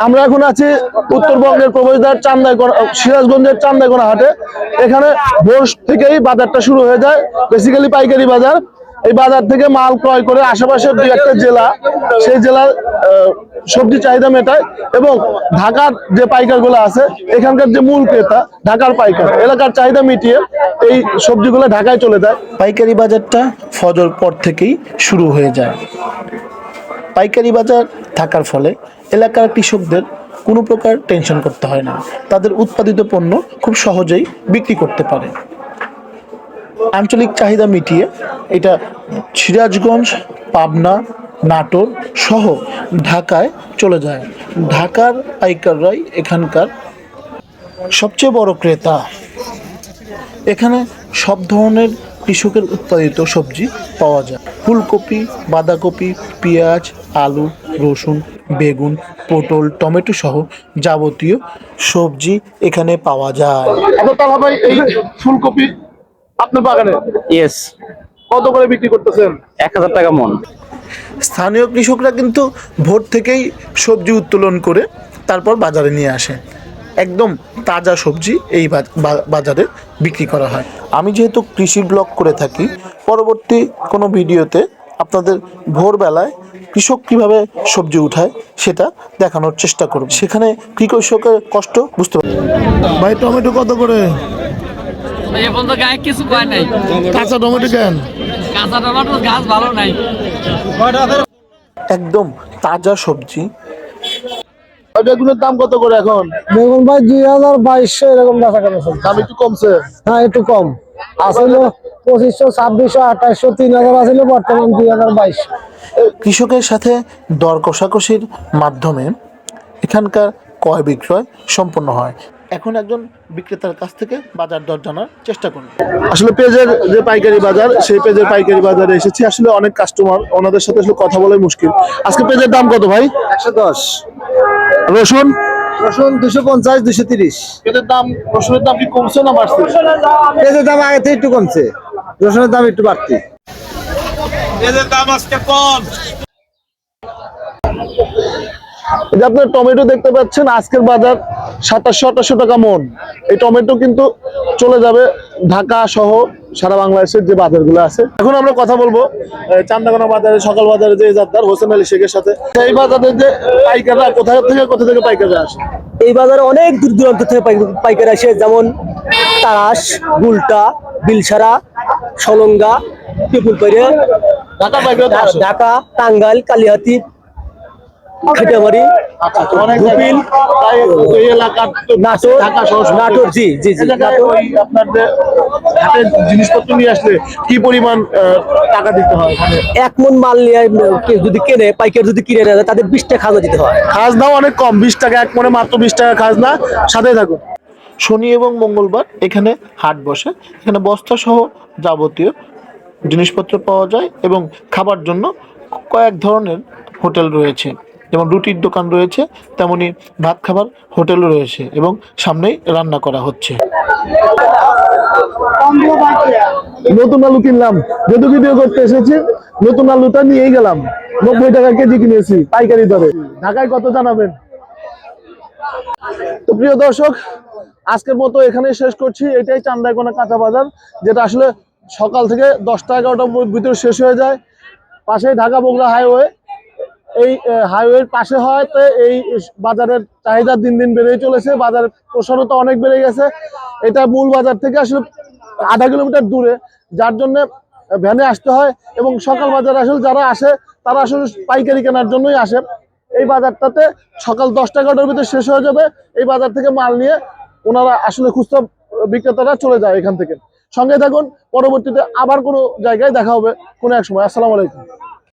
আমরা এখন আছি উত্তরবঙ্গের প্রবেশদ্বার সিরাজগঞ্জের চান্দাইকোনা হাটে। এখানে ভোর থেকেই বাজারটা শুরু হয়ে যায়, বেসিক্যালি পাইকারি বাজার। এই বাজার থেকে মাল ক্রয় করে আশেপাশের দুই একটা জেলা, সেই জেলার সবজি চাহিদা মেটায় এবং ঢাকার যে পাইকার গুলো আছে, এখানকার যে মূল ক্রেতা ঢাকার পাইকার, এলাকার চাহিদা মিটিয়ে এই সবজিগুলো ঢাকায় চলে যায়। পাইকারি বাজারটা ফজর পর থেকেই শুরু হয়ে যায়। পাইকারি বাজার থাকার ফলে এলাকার কৃষকদের কোনো প্রকার টেনশন করতে হয় না, তাদের উৎপাদিত পণ্য খুব সহজেই বিক্রি করতে পারে। আঞ্চলিক চাহিদা মিটিয়ে এটা সিরাজগঞ্জ, পাবনা, নাটোর সহ ঢাকায় চলে যায়। ঢাকার পাইকাররাই এখানকার সবচেয়ে বড় ক্রেতা। এখানে সব ধরনের কৃষকের উৎপাদিত সবজি পাওয়া যায়। ফুলকপি, বাঁধাকপি, পেঁয়াজ, আলু, রসুন, বেগুন, পটল, টমেটো সহ যাবতীয় সবজি এখানে পাওয়া যায়। ভাই, এই ফুলকপি আপনার বাগানে ইয়েস, কত করে বিক্রি করতেছেন? 1000 টাকা মন। স্থানীয় কৃষকরা কিন্তু ভোর থেকেই সবজি উত্তোলন করে তারপর বাজারে নিয়ে আসে। একদম তাজা সবজি এই বাজারে বিক্রি করা হয়। আমি যেহেতু কৃষি ব্লগ করে থাকি, পরবর্তী কোনো ভিডিওতে আপনাদের ভোরবেলায় কৃষক কিভাবে সবজি উঠায় সেটা দেখানোর চেষ্টা করব। সেখানে কৃষকের কষ্ট বুঝতে পারবে। ভাই, টমেটো কত করে? কিছু পায় নাই। কাঁচা টমেটো কেন? কাঁচা টমেটো গাছ ভালো নাই। একদম তাজা সবজি। বেগুনের দাম কত করে এখন? বেগুন ভাই 2200 এরকম বেচা কেনা চলছে। দাম একটু কমছে? হ্যাঁ, একটু কম আসলে 2500, 2600, 2800, 3000 আসলে, বর্তমান 2200। কৃষকের সাথে দর কষাকষির মাধ্যমে এখানকার ক্রয় বিক্রয় সম্পন্ন হয়। এখন একজন বিক্রেতার কাছ থেকে বাজার দর জানার চেষ্টা করুন। আসলে পেজের যে পাইকারি বাজার, সেই পেজের পাইকারি বাজারে এসেছি। আসলে অনেক কাস্টমার, ওনাদের সাথে আসলে কথা বলাই মুশকিল। আজকে পেজের দাম কত ভাই? 110। রসুন? রসুন 250, 230। পেজের দাম, রসুনের দাম কি কমছে না বাড়ছে? পেঁয়াজের দাম আগে থেকে একটু কমছে, রসুনের দাম একটু বাড়তি। পেঁয়াজের দাম আজকে কম। এই যে আপনার টমেটো দেখতে পাচ্ছেন, আজকের বাজার 2700-2800 টাকা মন। এই টমেটো কিন্তু চলে যাবে ঢাকা সহ সারা বাংলাদেশের যে বাজারগুলো আছে। এখন আমরা কথা বলবো চান্দাকোনা বাজারে, সকাল বাজারে যে জাতদার হোসেন আলী শেখের সাথে। এই বাজারে যে পাইকাররা কোথা থেকে পাইকাররা আসে? এই বাজারে অনেক দূর দূরান্ত থেকে পাইকার আসে, যেমন তারাস, গুলটা, বিলসারা, সলঙ্গা, পিপুলপাড়া, ঢাকা পাইকার ঢাকা, টাঙ্গাইল, কালিহাতি, খেটিয়ামারি, গুপিল, এই এলাকার নাটোর, ঢাকা সহ নাটোর। জি জি জি, নাটোর। আপনার যে হাটের জিনিসপত্র নিয়ে আসলে কি পরিমাণ টাকা দিতে হয়? এক মন মাল নিয়ে যদি কেনে, পাইকার যদি কিনে নেয়, তাদের 20 টাকা খাজনা দিতে হয়। খাজনাও অনেক কম, 20 টাকা এক মনে, মাত্র 20 টাকা খাজনা। সাথে থাকুন। শনি এবং মঙ্গলবার এখানে হাট বসে। এখানে বস্তা সহ যাবতীয় জিনিসপত্র পাওয়া যায় এবং খাবার জন্য কয়েক ধরনের হোটেল রয়েছে। যেমন রুটির দোকান রয়েছে, তেমনি ভাত খাবার হোটেলও রয়েছে এবং সামনেই রান্না করা হচ্ছে। নতুন আলু কিনলাম, যেহেতু ভিডিও করতে এসেছি, নতুন আলুটা নিয়েই গেলাম। 90 টাকা কেজি কিনেছি পাইকারি দরে। ঢাকায় কত জানাবেন? তো প্রিয় দর্শক, আজকের মতো এখানেই শেষ করছি। এটাই চান্দাইকোনা কাঁচা বাজার, যেটা আসলে সকাল থেকে 10টা 11টার ভিতরে শেষ হয়ে যায়। পাশে ঢাকা বগুড়া হাইওয়ে, এই হাইওয়ের পাশে হওয়াতে এই বাজারের চাহিদা দিন দিন বেড়েই চলেছে। বাজারের প্রসারতা অনেক বেড়ে গেছে। এটা মূল বাজার থেকে আসলে আধা কিলোমিটার দূরে, যার জন্য ভ্যানে আসতে হয়। এবং সকাল বাজারে আসলে যারা আসে, তারা আসলে পাইকারি কেনার জন্যই আসে। এই বাজারটাতে সকাল 10টা 11টার ভিতরে শেষ হয়ে যাবে। এই বাজার থেকে মাল নিয়ে ওনারা আসলে খুচরা বিক্রেতারা চলে যায় এখান থেকে। সঙ্গে থাকুন, পরবর্তীতে আবার কোনো জায়গায় দেখা হবে কোনো এক সময়। আসসালামু আলাইকুম।